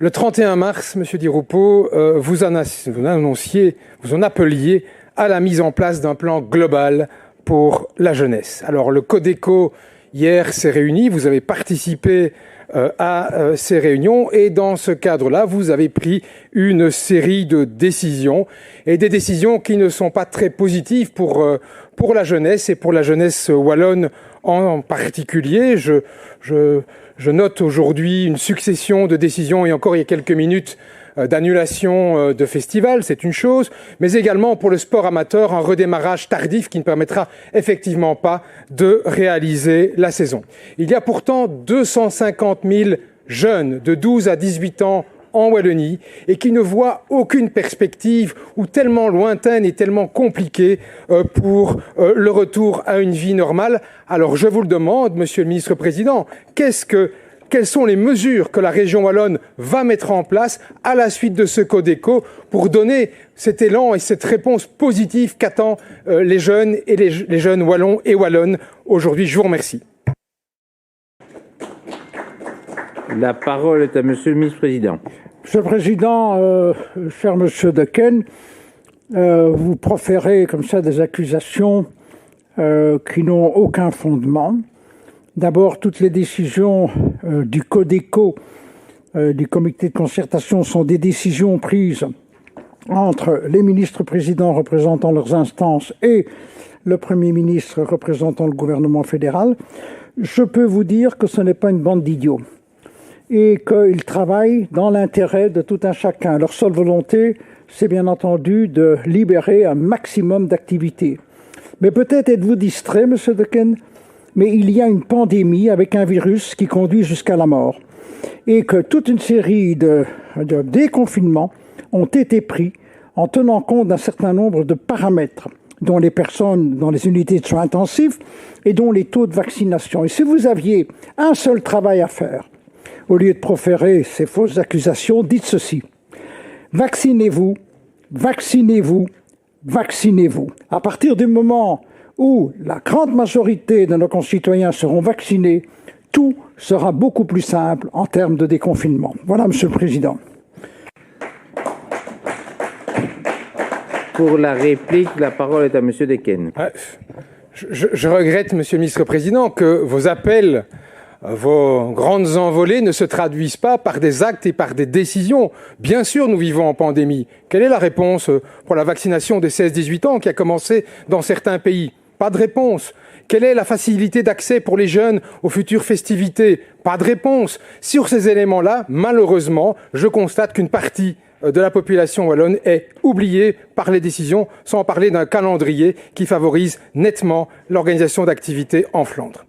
Le 31 mars, Monsieur Di Rupo, vous en appeliez à la mise en place d'un plan global pour la jeunesse. Alors le Codeco hier s'est réuni, vous avez participé à ces réunions et dans ce cadre-là, vous avez pris une série de décisions et des décisions qui ne sont pas très positives pour la jeunesse et pour la jeunesse wallonne en particulier. Je note aujourd'hui une succession de décisions et encore il y a quelques minutes d'annulation de festivals, c'est une chose, mais également pour le sport amateur, un redémarrage tardif qui ne permettra effectivement pas de réaliser la saison. Il y a pourtant 250 000 jeunes de 12 à 18 ans en Wallonie et qui ne voient aucune perspective ou tellement lointaine et tellement compliquée pour le retour à une vie normale. Alors je vous le demande, Monsieur le Ministre-Président, quelles sont les mesures que la région wallonne va mettre en place à la suite de ce Codeco pour donner cet élan et cette réponse positive qu'attendent les jeunes et les jeunes wallons et wallonnes aujourd'hui? Je vous remercie. La parole est à Monsieur le Ministre-Président. Monsieur le Président, cher Monsieur Dequesne, vous proférez comme ça des accusations qui n'ont aucun fondement. D'abord, toutes les décisions du Codeco, du comité de concertation, sont des décisions prises entre les ministres-présidents représentant leurs instances et le Premier ministre représentant le gouvernement fédéral. Je peux vous dire que ce n'est pas une bande d'idiots et qu'ils travaillent dans l'intérêt de tout un chacun. Leur seule volonté, c'est bien entendu de libérer un maximum d'activités. Mais peut-être êtes-vous distrait, Monsieur Dequesne, mais il y a une pandémie avec un virus qui conduit jusqu'à la mort et que toute une série de déconfinements ont été pris en tenant compte d'un certain nombre de paramètres, dont les personnes dans les unités de soins intensifs et dont les taux de vaccination. Et si vous aviez un seul travail à faire, au lieu de proférer ces fausses accusations, dites ceci: vaccinez-vous, vaccinez-vous, vaccinez-vous. À partir du moment où la grande majorité de nos concitoyens seront vaccinés, tout sera beaucoup plus simple en termes de déconfinement. Voilà, Monsieur le Président. Pour la réplique, la parole est à Monsieur Dequesne. Je regrette, Monsieur le Ministre-Président, que vos appels, vos grandes envolées ne se traduisent pas par des actes et par des décisions. Bien sûr, nous vivons en pandémie. Quelle est la réponse pour la vaccination des 16-18 ans qui a commencé dans certains pays? Pas de réponse. Quelle est la facilité d'accès pour les jeunes aux futures festivités? Pas de réponse. Sur ces éléments-là, malheureusement, je constate qu'une partie de la population wallonne est oubliée par les décisions, sans parler d'un calendrier qui favorise nettement l'organisation d'activités en Flandre.